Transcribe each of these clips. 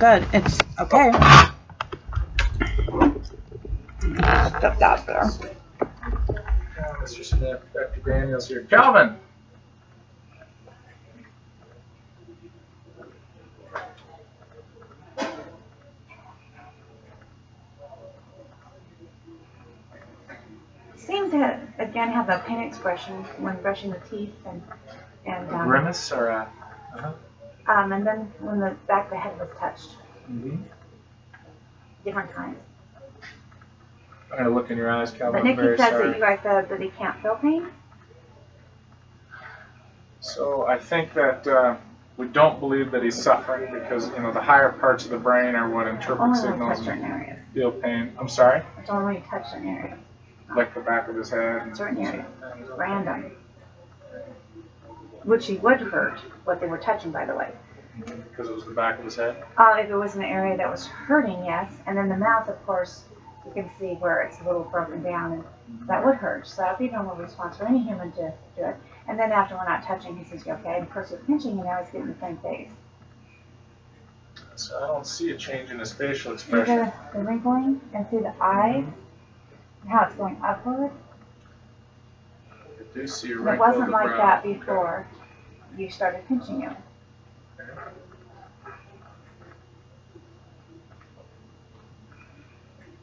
good. It's okay. Stuff that there. Mr. Smith, Dr. Daniels here. Calvin! Seem to again have a pain expression when brushing the teeth and Grimace or a... and then when the back of the head was touched. Mm-hmm. Different times. I'm going to look in your eyes, Calvin. But Nikki says that you guys said that he can't feel pain? So I think that we don't believe that he's suffering because, you know, the higher parts of the brain are what interpret Only signals touch certain areas. and feel pain. I'm sorry? It's only touch certain areas. Like the back of his head? And Certain areas. Random. Which he would hurt, what they were touching, by the way. Because it was the back of his head? If it was an area that was hurting, yes. And then the mouth, of course, you can see where it's a little broken down, and that would hurt. So that would be a normal response for any human to do it. And then after we're not touching, he says, "You okay?" And of course, with pinching, and now he's getting the same face. So I don't see a change in his facial See expression. the wrinkling and see the eyes, and how it's going upward. I do see a And wrinkle it of wasn't the like brow. that before you started pinching him.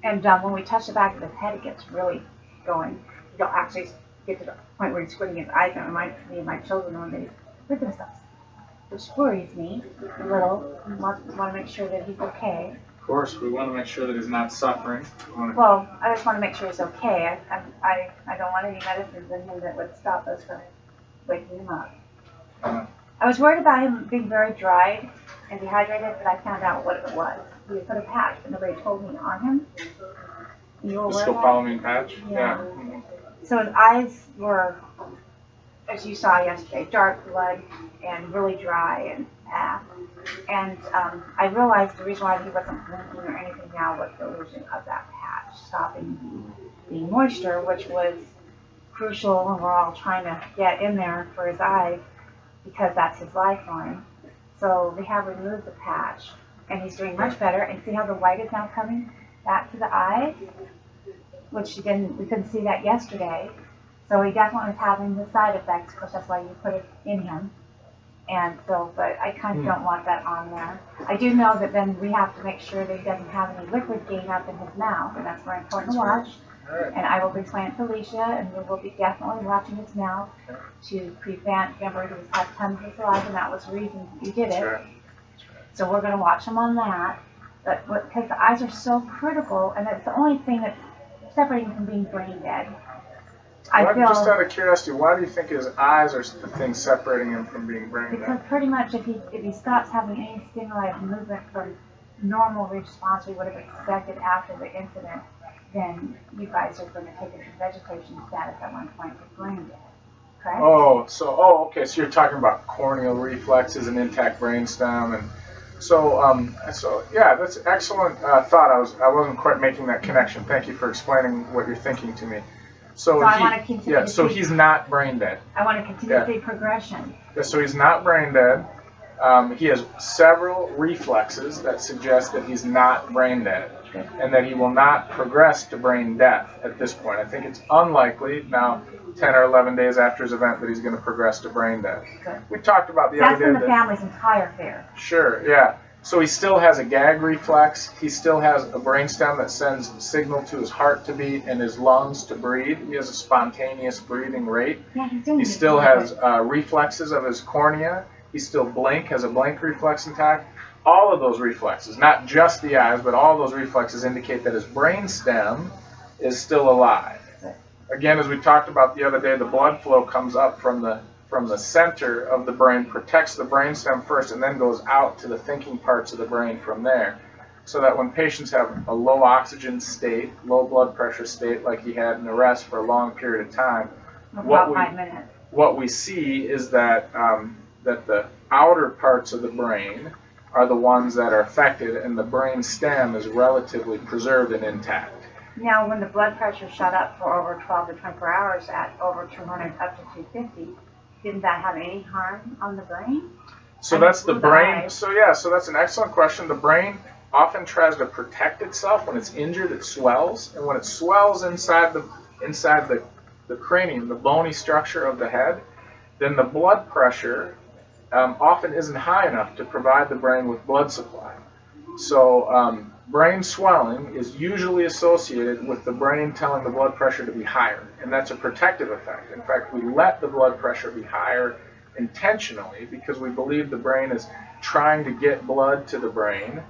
And when we touch the back of his head, it gets really going. You don't actually get to the point where he's squinting his eyes. It reminds me of my children when they hurt themselves, which worries me a little. We want to make sure that he's okay. Of course, we want to make sure that he's not suffering. Well, I just want to make sure he's okay. I don't want any medicines in him that would stop us from waking him up. I was worried about him being very dried and dehydrated, but I found out what it was. He had put a patch, but nobody told me on him. You were aware of that? Scopolamine patch? Yeah. So his eyes were, as you saw yesterday, dark blood and really dry and I realized the reason why he wasn't blinking or anything now was the illusion of that patch stopping the moisture, which was crucial when we're all trying to get in there for his eyes because that's his lifeline. So they have removed the patch and he's doing much better. And see how the white is now coming back to the eyes, which we couldn't see that yesterday. So he definitely is having the side effects. Of course, that's why you put it in him. And so, but I kind of don't want that on there. I do know that then we have to make sure that he doesn't have any liquid gain up in his mouth, and that's very important to watch. Right. And I will be playing Felicia, and we will be definitely watching his mouth to prevent, remember, he was had tons of saliva, and that was the reason you did it. Right. So we're going to watch him on that. But because the eyes are so critical, and it's the only thing that's separating him from being brain dead. Just out of curiosity, why do you think his eyes are the thing separating him from being brain dead? Because pretty much if he stops having any stimuli movement from normal response we would have expected after the incident, then you guys are going to take it to vegetation status at one point for brain dead. Correct? Okay. So you're talking about corneal reflexes and intact brainstem, and so yeah, that's an excellent thought. I wasn't quite making that connection. Thank you for explaining what you're thinking to me. So I want to continue. Yeah. So he's not brain dead. I want to continue to see progression. Yeah, so he's not brain dead. He has several reflexes that suggest that he's not brain dead and that he will not progress to brain death at this point. I think it's unlikely now, 10 or 11 days after his event, that he's going to progress to brain death. Good. We talked about the That's other day. been the family's entire fear. Sure, yeah. So he still has a gag reflex. He still has a brainstem that sends signal to his heart to beat and his lungs to breathe. He has a spontaneous breathing rate. Yeah, he's doing He it. still has reflexes of his cornea. He still has a blink reflex intact. All of those reflexes, not just the eyes, but all those reflexes indicate that his brainstem is still alive. Again, as we talked about the other day, the blood flow comes up from the center of the brain, protects the brainstem first, and then goes out to the thinking parts of the brain from there. So that when patients have a low oxygen state, low blood pressure state, like he had in arrest for a long period of time, About 5 minutes. What we see is that that the outer parts of the brain are the ones that are affected, and the brain stem is relatively preserved and intact. Now, when the blood pressure shot up for over 12 to 24 hours at over 200 up to 250, didn't that have any harm on the brain? So And that's the with brain. eyes. So yeah, so that's an excellent question. The brain often tries to protect itself. When it's injured, it swells, and when it swells inside the cranium, the bony structure of the head, then the blood pressure often isn't high enough to provide the brain with blood supply. So brain swelling is usually associated with the brain telling the blood pressure to be higher, and that's a protective effect. In fact, we let the blood pressure be higher intentionally because we believe the brain is trying to get blood to the brain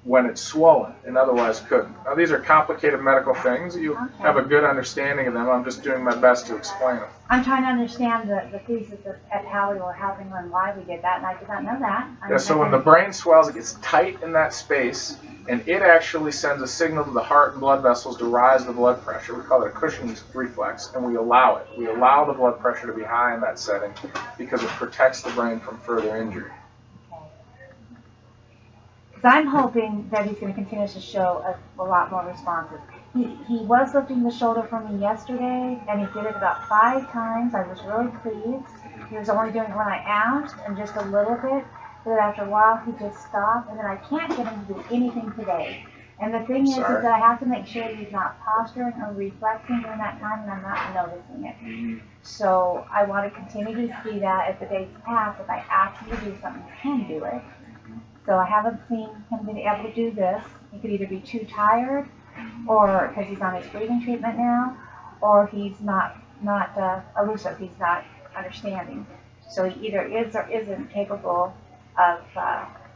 when it's swollen and otherwise couldn't. Now, these are complicated medical things. You have a good understanding of them. I'm just doing my best to explain them. I'm trying to understand the thesis of how we were helping and why we did that, and I did not know that. Yeah, so when the brain swells, it gets tight in that space, and it actually sends a signal to the heart and blood vessels to rise the blood pressure. We call it a Cushing's reflex, and we allow it. We allow the blood pressure to be high in that setting because it protects the brain from further injury. Because I'm hoping that he's going to continue to show a lot more responses. He was lifting the shoulder for me yesterday, and he did it about 5 times. I was really pleased. He was only doing it when I asked, and just a little bit. But then after a while, he just stopped, and then I can't get him to do anything today. And the thing is that I have to make sure he's not posturing or reflexing during that time, and I'm not noticing it. So I want to continue to see that as the days pass. If I ask him to do something, he can do it. So I haven't seen him be able to do this. He could either be too tired, or because he's on his breathing treatment now, or he's not elusive. He's not understanding. So he either is or isn't capable of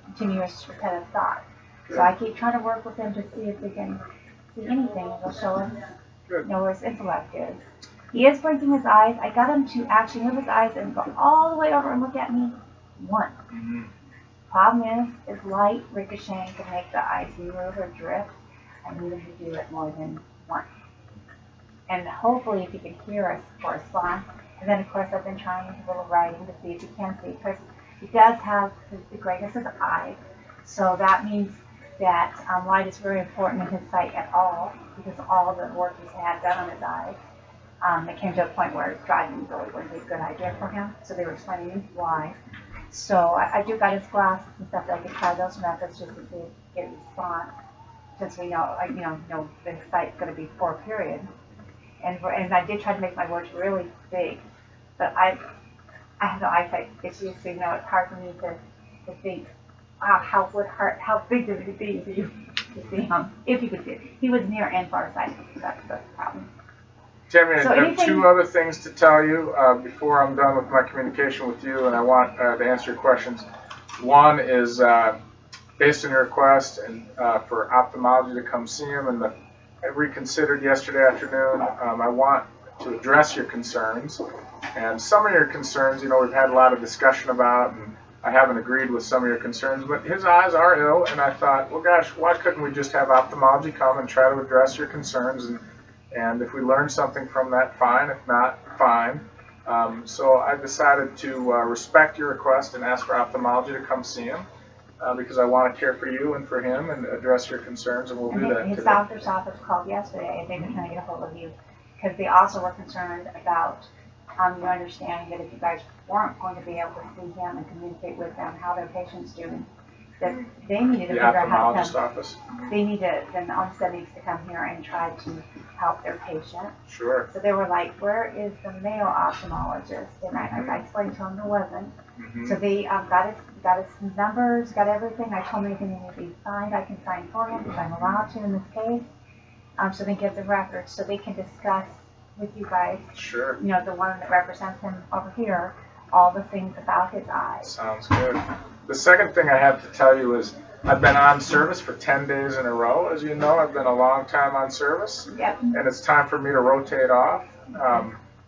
continuous repetitive thought. So I keep trying to work with him to see if we can see anything that will show us, where his intellect is. He is blinking his eyes. I got him to actually move his eyes and go all the way over and look at me once. Problem is light ricocheting can make the eyes move or drift. I need him to do it more than once. And hopefully if he can hear us correspond. And then of course I've been trying a little writing to see if he can see, because he does have the greatness of the eye. So that means that light is very important in his sight at all, because all the work he's had done on his eye. It came to a point where driving really wasn't a good idea for him. So they were explaining why. So I do got his glasses and stuff that I could try those methods just to see if he get a response, since we know, the sight's going to be 4 period. And I did try to make my words really big, but I have no eyesight issues, so it's hard for me to think, wow, how big does it be for you to see him, if you could see it. He was near and far sighted, so that's the problem. Tammy, I have 2 other things to tell you before I'm done with my communication with you, and I want to answer your questions. One is based on your request and for ophthalmology to come see him, and I reconsidered yesterday afternoon. I want to address your concerns, and some of your concerns, we've had a lot of discussion about, and I haven't agreed with some of your concerns, but his eyes are ill, and I thought, well, gosh, why couldn't we just have ophthalmology come and try to address your concerns, and if we learn something from that, fine. If not, fine. So I decided to respect your request and ask for ophthalmology to come see him because I want to care for you and for him and address your concerns, and we'll do that today. His doctor's office called yesterday, and they were trying to get a hold of you because they also were concerned about your understanding that if you guys weren't going to be able to see him and communicate with them how their patient's doing, that they needed to figure out how to come. Office. Then Olmsted needs to come here and try to help their patient. Sure. So they were like, where is the Mayo ophthalmologist? And I explained to him there wasn't. So they got his numbers, got everything. I told him anything that needed to be signed, I can sign for him because I'm allowed to in this case. So they get the records so they can discuss with you guys. Sure. The one that represents him over here, all the things about his eyes. Sounds good. The second thing I have to tell you is I've been on service for 10 days in a row. As you know, I've been a long time on service. Yep. And it's time for me to rotate off.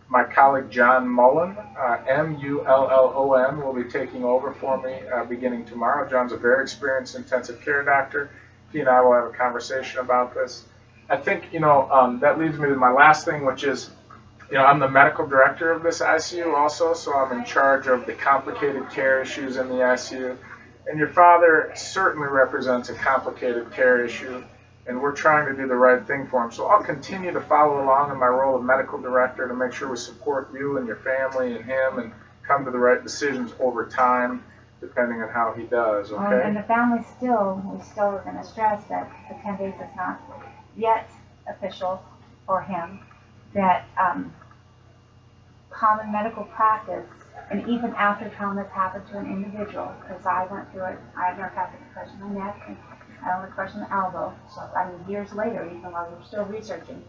My colleague John Mullen, M-U-L-L-O-N, will be taking over for me beginning tomorrow. John's a very experienced intensive care doctor. He and I will have a conversation about this. I think, that leads me to my last thing, which is, I'm the medical director of this ICU also, so I'm in charge of the complicated care issues in the ICU. And your father certainly represents a complicated care issue, and we're trying to do the right thing for him. So I'll continue to follow along in my role of medical director to make sure we support you and your family and him and come to the right decisions over time. depending on how he does, And okay? the family we still are going to stress that the 10 days is not yet official for him, that common medical practice, and even after traumas happen to an individual, because I went through it, I have neuropathic compression in my neck, and I only compression in the elbow, so I mean years later, even while we're still researching,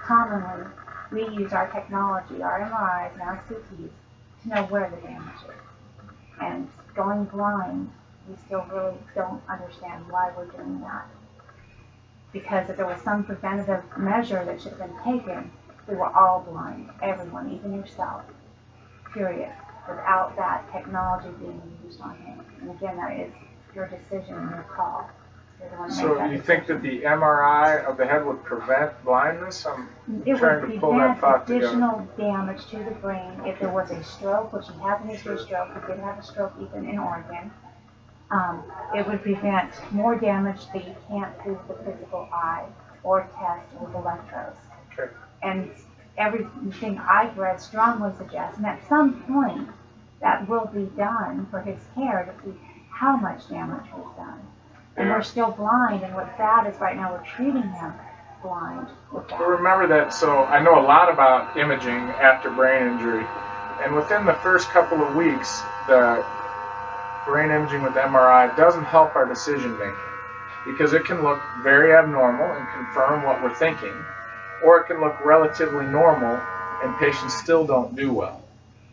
commonly we use our technology, our MRIs and our CTs to know where the damage is. And going blind, we still really don't understand why we're doing that. Because if there was some preventative measure that should have been taken, we were all blind, everyone, even yourself, period, without that technology being used on him. And again, that is your decision and your call. You're the one to make So that you decision. think that the MRI of the head would prevent blindness? I'm It trying would to pull that prevent thought together. additional damage to the brain if there was a stroke, which he has an history of stroke. He did have a stroke even in Oregon. It would prevent more damage that you can't see with the physical eye or test with electrodes. Okay. And everything I've read strongly suggests, and at some point that will be done for his care to see how much damage was done. And Yeah. we're still blind, and what's sad is right now we're treating him blind with that. Well, remember that, so I know a lot about imaging after brain injury, and within the first couple of weeks, the brain imaging with MRI doesn't help our decision making, because it can look very abnormal and confirm what we're thinking, or it can look relatively normal and patients still don't do well.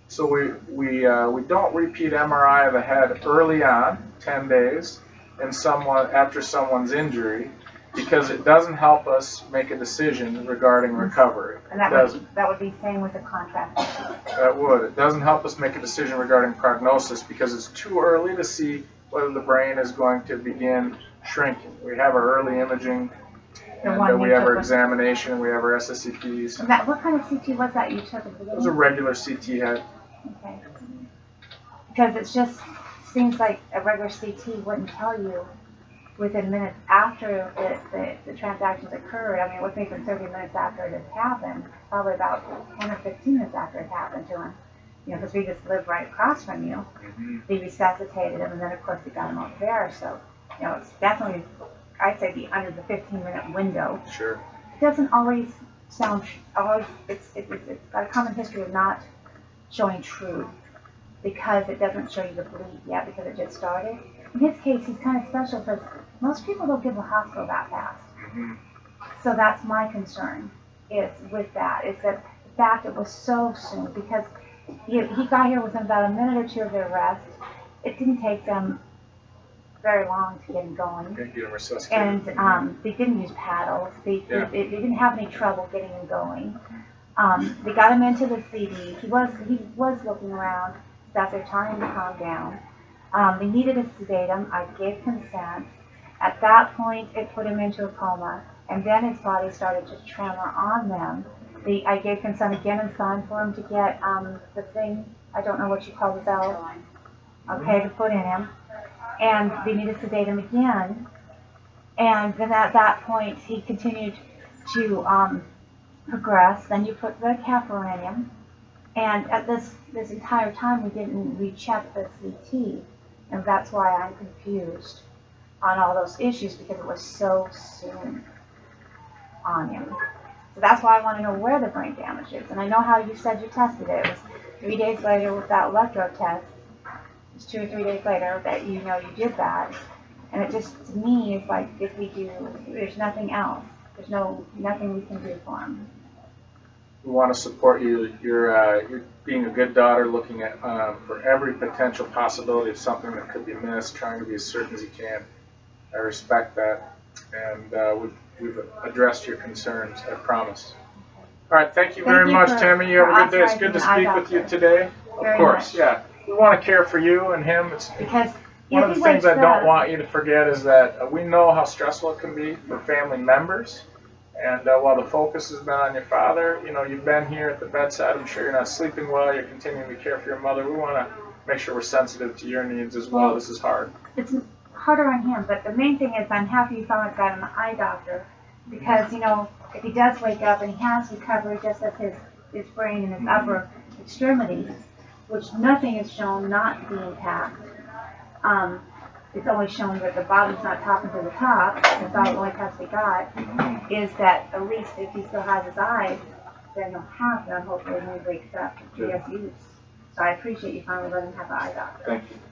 So we don't repeat MRI of the head early on, 10 days, and after someone's injury, because it doesn't help us make a decision regarding recovery. And It that would be same with the contract. That would. It doesn't help us make a decision regarding prognosis because it's too early to see whether the brain is going to begin shrinking. We have our early imaging, and we have our examination, we have our SSCPs. And that, what kind of CT was that you took at the It beginning? was a regular CT head. Okay. Because it just seems like a regular CT wouldn't tell you within minutes after the transactions occurred. I mean, it would take them 30 minutes after it had happened, probably about 10 or 15 minutes after it happened to him. You know, because we just lived right across from you. They resuscitated him, and then of course we got him out there. So, you know, it's definitely, I'd say, be under the 15-minute window. Sure. It doesn't always sound, it's got a common history of not showing true, because it doesn't show you the bleed yet, because it just started. In his case, he's kind of special because most people don't give a hospital that fast. So that's my concern, is with that, is that the fact it was so soon, because he got here within about a minute or two of their arrest. It didn't take them very long to get him going. Get him resuscitated. And they didn't use paddles. They didn't have any trouble getting him going. They got him into the CD. He was looking around. That they're telling him to calm down. They needed to sedate him. I gave consent. At that point, it put him into a coma, and then his body started to tremor on them. I gave consent again and signed for him to get the thing, I don't know what you call the valve, okay, to put in him. And they needed to sedate him again. And then at that point, he continued to progress. Then you put red catheter in him. And at this entire time, we didn't recheck the CT. And that's why I'm confused on all those issues, because it was so soon on him. So that's why I want to know where the brain damage is. And I know how you said you tested it. It was 3 days later with that electrode test. It was 2 or 3 days later that you did that. And it just, to me, is like, if we do, there's nothing else. There's nothing we can do for him. We want to support you. You're being a good daughter, looking at for every potential possibility of something that could be missed, trying to be as certain as you can. I respect that, and we've addressed your concerns, I promise. All right, thank you very much, Tammy. You have a good day. It's good to speak with you today. Of course, yeah. We want to care for you and him. Because one of the things I don't want you to forget is that we know how stressful it can be for family members. And while the focus has been on your father, you've been here at the bedside. I'm sure you're not sleeping well. You're continuing to care for your mother. We want to make sure we're sensitive to your needs as well. This is hard. It's harder on him, but the main thing is I'm happy you finally got him an eye doctor, because, if he does wake up and he has recovery just of his brain and his upper extremities, which nothing is shown not to be intact, it's only shown that the bottom's not topping to the top, that's all the only test we got, is that at least if he still has his eyes, then he'll have them hopefully when he wakes up, he has use. So I appreciate you finally letting him have the eye doctor. Thank you.